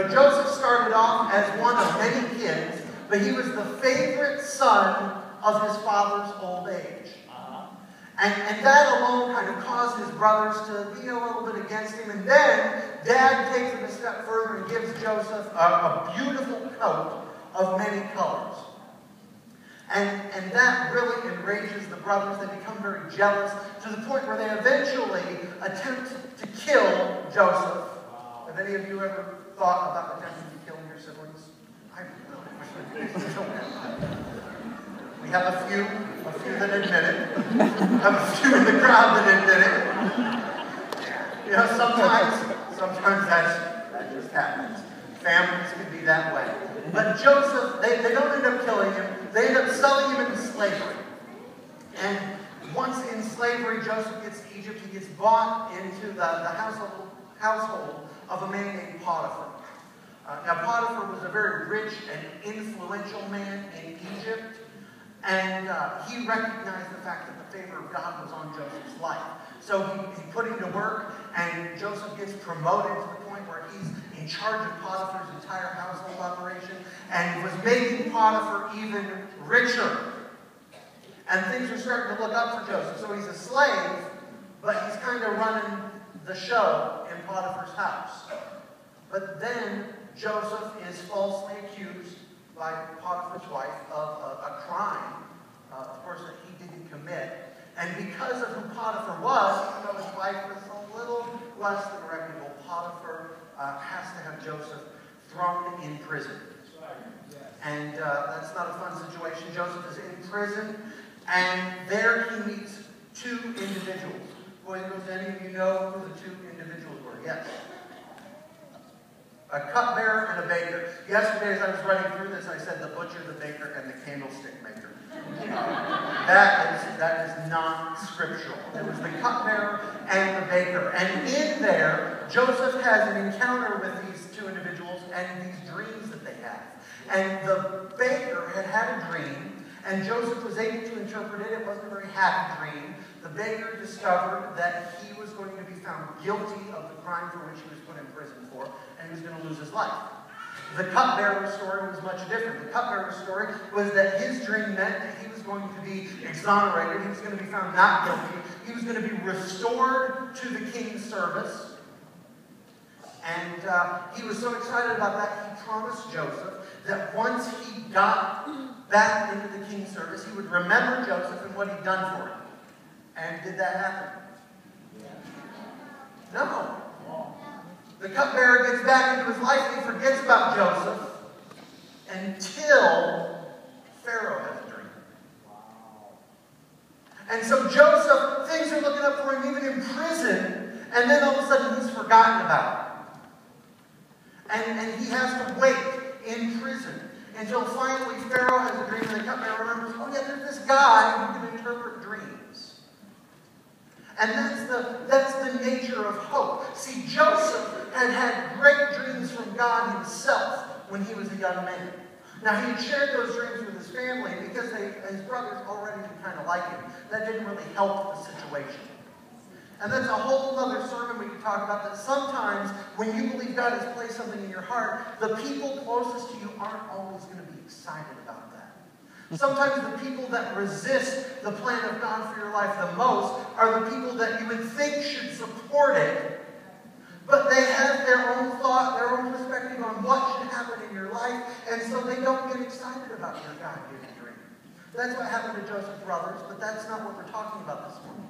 Joseph started off as one of many kids, but he was the favorite son of his father's old age. And that alone kind of caused his brothers to be a little bit against him. And then Dad takes him a step further and gives Joseph a beautiful coat of many colors. And that really enrages the brothers. They become very jealous to the point where they eventually attempt to kill Joseph. Have any of you ever thought about attempting to kill your siblings? I really. We have a few that admit it. We have a few in the crowd that admit it. Sometimes that just happens. Families can be that way. But Joseph, they don't end up killing him. They end up selling him into slavery. And once in slavery, Joseph gets to Egypt. He gets bought into the household of a man named Potiphar. Now, Potiphar was a very rich and influential man in Egypt. And he recognized the fact that the favor of God was on Joseph's life. So he put him to work, and Joseph gets promoted to the point where he's in charge of Potiphar's entire household operation, and was making Potiphar even richer. And things are starting to look up for Joseph. So he's a slave, but he's kind of running the show in Potiphar's house. But then Joseph is falsely accused by Potiphar's wife of a crime, of course, that he didn't commit. And because of who Potiphar was, even though his wife was a little less than reputable, Potiphar has to have Joseph thrown in prison. And that's not a fun situation. Joseph is in prison, and there he meets two individuals. Boys and girls, do any of you know who the two individuals were? Yes. A cupbearer and a baker. Yesterday, as I was running through this, I said the butcher, the baker, and the candlestick maker. That is not scriptural. It was the cupbearer and the baker. And in there, Joseph has an encounter with these two individuals and these dreams that they have. And the baker had a dream, and Joseph was able to interpret it. It wasn't a very happy dream. The baker discovered that he was going to be found guilty of the crime for which he was put in prison for, and he was going to lose his life. The cupbearer's story was much different. The cupbearer's story was that his dream meant that he was going to be exonerated. He was going to be found not guilty. He was going to be restored to the king's service. And he was so excited about that, he promised Joseph that once he got back into the king's service, he would remember Joseph and what he'd done for him. And did that happen? No. The cupbearer gets back into his life and he forgets about Joseph until Pharaoh has a dream. And so Joseph, things are looking up for him even in prison, and then all of a sudden he's forgotten about it. And he has to wait in prison until finally Pharaoh has a dream, and the cupbearer remembers, oh yeah, there's this guy who can interpret dreams. And that's the nature of hope. See, Joseph had great dreams from God himself when he was a young man. Now, he had shared those dreams with his family because his brothers already didn't kind of like him. That didn't really help the situation. And that's a whole other sermon we could talk about, that sometimes when you believe God has placed something in your heart, the people closest to you aren't always going to be excited about that. Sometimes the people that resist the plan of God for your life the most are the people that you would think should support it, but they have their own thought, their own perspective on what should happen in your life, and so they don't get excited about your God-given dream. That's what happened to Joseph's brothers, but that's not what we're talking about this morning.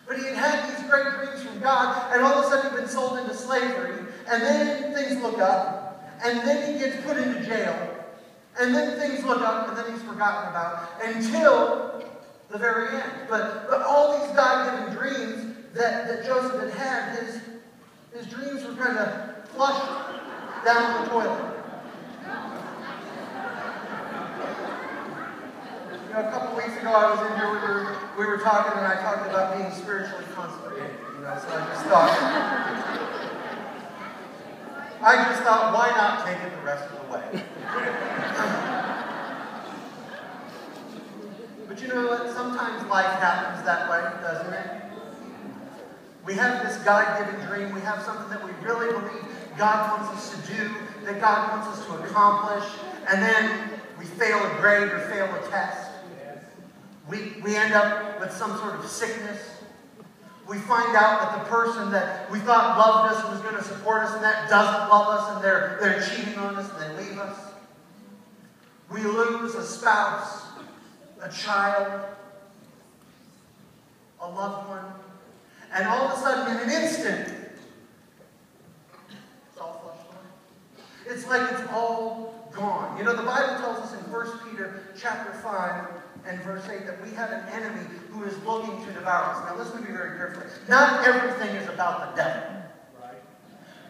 But he had these great dreams from God, and all of a sudden he'd been sold into slavery, and then things look up, and then he gets put into jail, and then things look up, and then he's forgotten about, until the very end. But all these God-given dreams that Joseph had, his dreams were kind of flushed down the toilet. You know, a couple weeks ago I was in here, we were talking, and I talked about being spiritually constipated. So I just thought, why not take it the rest of the way? But you know what? Sometimes life happens that way, doesn't it? We have this God-given dream. We have something that we really believe God wants us to do. that God wants us to accomplish, and then we fail a grade or fail a test. We end up with some sort of sickness. We find out that the person that we thought loved us and was going to support us, and that doesn't love us, and they're cheating on us, and they leave us. We lose a spouse, a child, a loved one, and all of a sudden, in an instant, it's all flushed away. It's like it's all gone. You know, the Bible tells us in 1 Peter chapter 5 and verse 8 that we have an enemy who is looking to devour us. Now listen to me very carefully. Not everything is about the devil.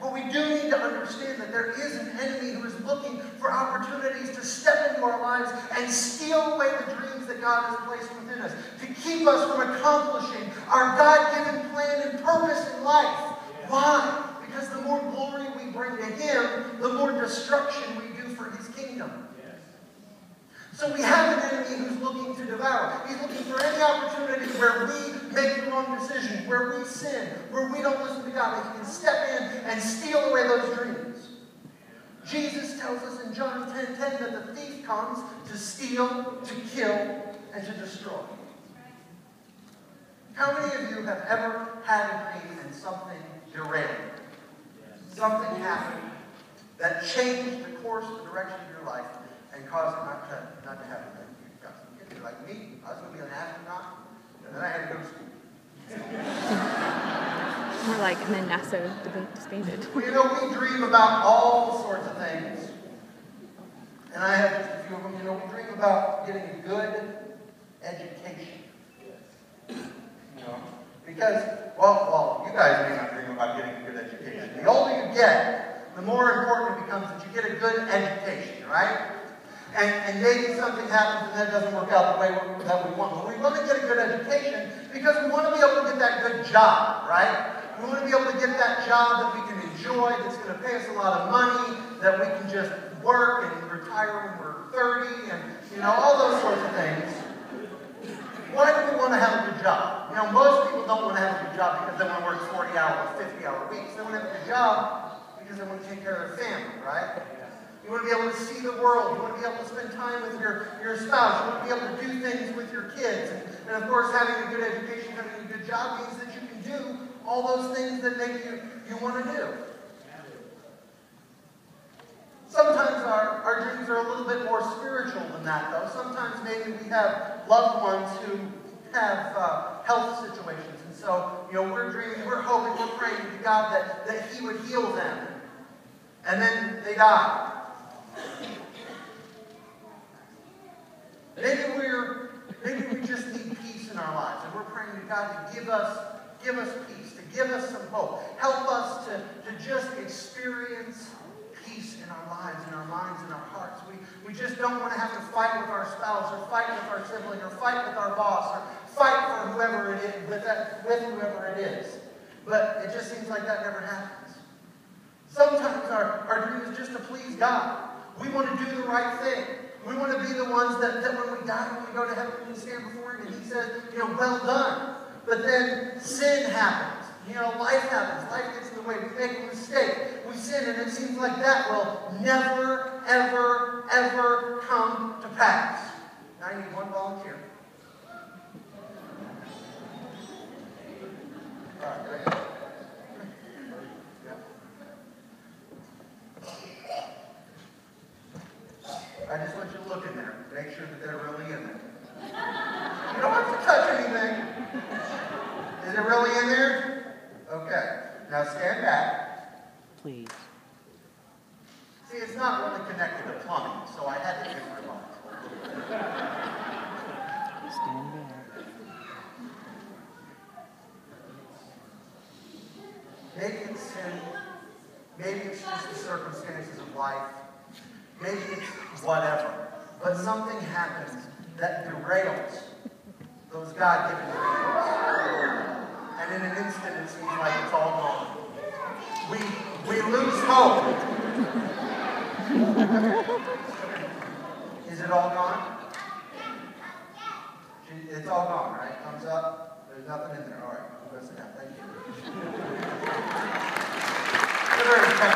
But we do need to understand that there is an enemy who is looking for opportunities to step into our lives and steal away the dreams that God has placed within us, to keep us from accomplishing our God-given plan and purpose in life. Why? Because the more glory we bring to Him, the more destruction we do for His kingdom. So we have an enemy who's looking to devour. He's looking for any opportunity where we make the wrong decision, where we sin, where we don't listen to God, that He can step in and steal away those dreams. Jesus tells us in John 10:10 that the thief comes to steal, to kill, and to destroy. How many of you have ever had a dream and something derailed? Something happened that changed the course, the direction of your life, and caused it not to happen. You're like me. I was going to be an astronaut, and then I had to go to school. More like, and then NASA disbanded. Well, you know, we dream about all sorts of things. And I have just a few of them. You know, we dream about getting a good education. You know, because, well, you guys may not dream about getting a good education. The older you get, the more important it becomes that you get a good education, right? And maybe something happens and that doesn't work out the way that we want. But we want to get a good education because we want to be able to get that good job, right? We want to be able to get that job that we can enjoy, that's going to pay us a lot of money, that we can just work and retire when we're 30, and, you know, all those sorts of things. Why do we want to have a good job? You know, most people don't want to have a good job because they want to work 40-hour, 50-hour weeks. They want to have a good job because they want to take care of their family, right? You want to be able to see the world. You want to be able to spend time with your spouse. You want to be able to do things with your kids. And of course, having a good education, having a good job means that you can do all those things that make you want to do. Sometimes our dreams are a little bit more spiritual than that, though. Sometimes maybe we have loved ones who have health situations. And so, you know, we're dreaming, we're hoping, we're praying to God that He would heal them. And then they die. Maybe we just need peace in our lives, and we're praying to God to give us peace, to give us some hope. Help us to just experience peace in our lives, in our minds, in our hearts. We just don't want to have to fight with our spouse, or fight with our sibling, or fight with our boss, or fight for whoever it is, with whoever it is. But it just seems like that never happens. Sometimes our dream is just to please God. We want to do the right thing. We want to be the ones that when we die, when we go to heaven, we can stand before Him and He says, you know, well done. But then sin happens. You know, life happens. Life gets in the way. We make a mistake. We sin, and it seems like that will never, ever, ever come to pass. Now I need one volunteer. All right, go ahead. I just want you to look in there. Make sure that they're really in there. You don't have to touch anything. Is it really in there? Okay. Now stand back. Please. See, it's not really connected to plumbing, so I had to improvise. Stand back. Maybe it's sin. Maybe it's just the circumstances of life. Maybe it's whatever. But something happens that derails those God-given dreams. And in an instant, it seems like it's all gone. We lose hope. Is it all gone? It's all gone, right? Thumbs up. There's nothing in there. All right. We'll go sit down. Thank you.